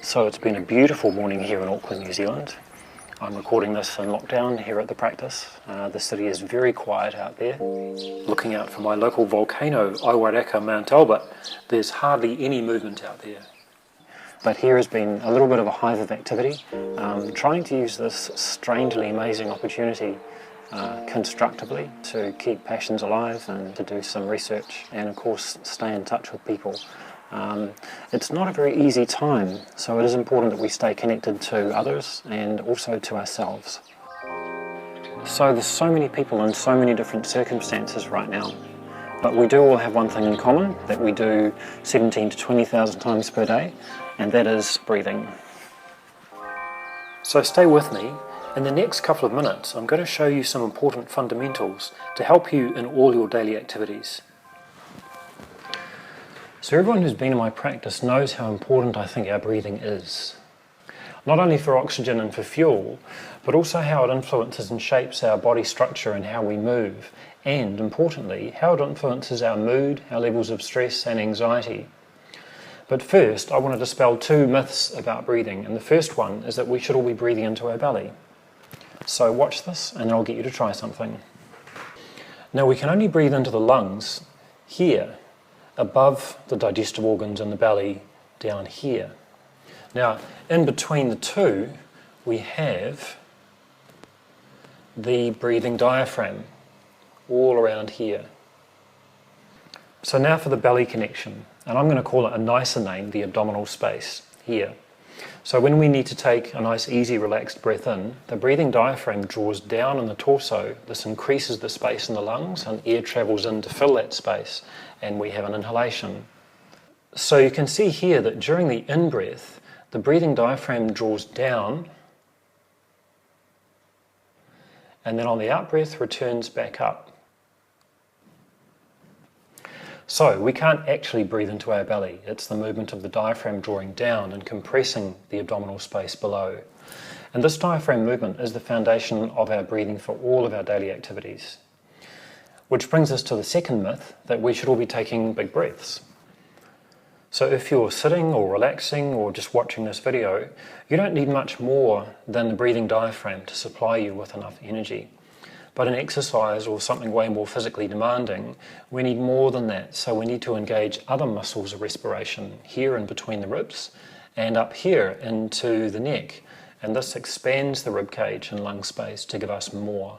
So it's been a beautiful morning here in Auckland, New Zealand. I'm recording this in lockdown here at the practice. The city is very quiet out there. Looking out from my local volcano, Iwareka Mount Albert, there's hardly any movement out there. But here has been a little bit of a hive of activity, trying to use this strangely amazing opportunity constructively to keep passions alive and to do some research and of course stay in touch with people. It's not a very easy time, so it is important that we stay connected to others and also to ourselves. So there's so many people in so many different circumstances right now, but we do all have one thing in common, that we do 17 to 20,000 times per day, and that is breathing. So stay with me. In the next couple of minutes, I'm going to show you some important fundamentals to help you in all your daily activities. So everyone who's been in my practice knows how important I think our breathing is. Not only for oxygen and for fuel, but also how it influences and shapes our body structure and how we move, and importantly, how it influences our mood, our levels of stress and anxiety. But first, I want to dispel two myths about breathing, and the first one is that we should all be breathing into our belly. So watch this, and then I'll get you to try something. Now, we can only breathe into the lungs here, above the digestive organs in the belly, down here. Now, in between the two, we have the breathing diaphragm, all around here. So now for the belly connection, and I'm going to call it a nicer name, the abdominal space, here. So when we need to take a nice, easy, relaxed breath in, the breathing diaphragm draws down in the torso. This increases the space in the lungs, and air travels in to fill that space, and we have an inhalation. So you can see here that during the in-breath, the breathing diaphragm draws down, and then on the out-breath returns back up. So we can't actually breathe into our belly. It's the movement of the diaphragm drawing down and compressing the abdominal space below. And this diaphragm movement is the foundation of our breathing for all of our daily activities. Which brings us to the second myth, that we should all be taking big breaths. So if you're sitting or relaxing or just watching this video, you don't need much more than the breathing diaphragm to supply you with enough energy. But in exercise or something way more physically demanding, we need more than that. So we need to engage other muscles of respiration here in between the ribs and up here into the neck. And this expands the rib cage and lung space to give us more.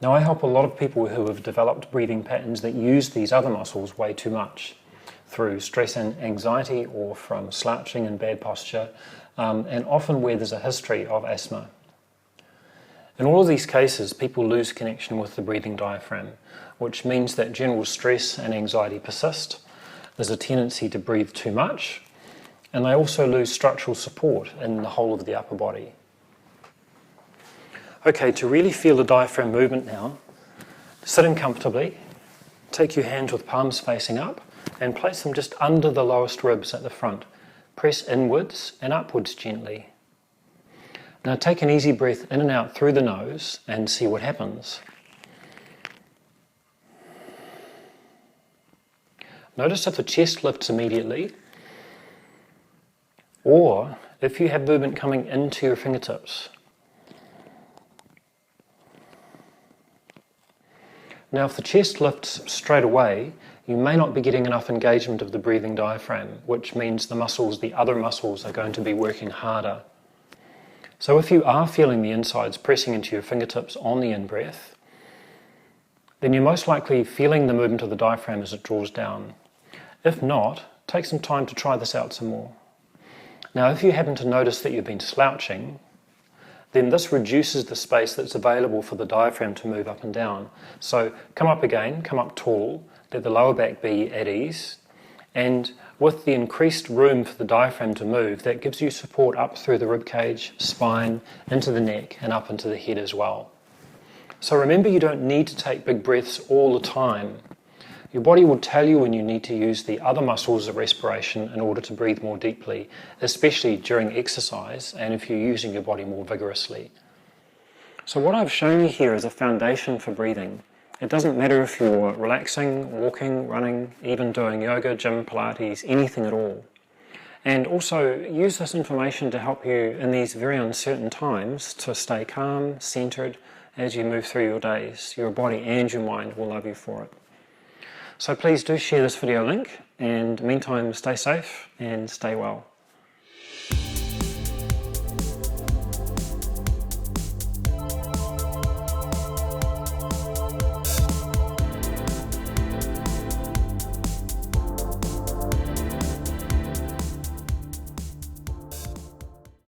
Now, I help a lot of people who have developed breathing patterns that use these other muscles way too much through stress and anxiety or from slouching and bad posture, and often where there's a history of asthma. In all of these cases, people lose connection with the breathing diaphragm, which means that general stress and anxiety persist. There's a tendency to breathe too much, and they also lose structural support in the whole of the upper body. Okay, to really feel the diaphragm movement now, sitting comfortably, take your hands with palms facing up and place them just under the lowest ribs at the front. Press inwards and upwards gently. Now take an easy breath in and out through the nose and see what happens. Notice if the chest lifts immediately, or if you have movement coming into your fingertips. Now if the chest lifts straight away, you may not be getting enough engagement of the breathing diaphragm, which means the other muscles are going to be working harder. So if you are feeling the insides pressing into your fingertips on the in-breath, then you're most likely feeling the movement of the diaphragm as it draws down. If not, take some time to try this out some more. Now, if you happen to notice that you've been slouching, then this reduces the space that's available for the diaphragm to move up and down. So come up again, come up tall, let the lower back be at ease, and with the increased room for the diaphragm to move, that gives you support up through the rib cage, spine, into the neck, and up into the head as well. So remember, you don't need to take big breaths all the time. Your body will tell you when you need to use the other muscles of respiration in order to breathe more deeply, especially during exercise and if you're using your body more vigorously. So what I've shown you here is a foundation for breathing. It doesn't matter if you're relaxing, walking, running, even doing yoga, gym, Pilates, anything at all. And also use this information to help you in these very uncertain times to stay calm, centred as you move through your days. Your body and your mind will love you for it. So please do share this video link, and meantime, stay safe and stay well.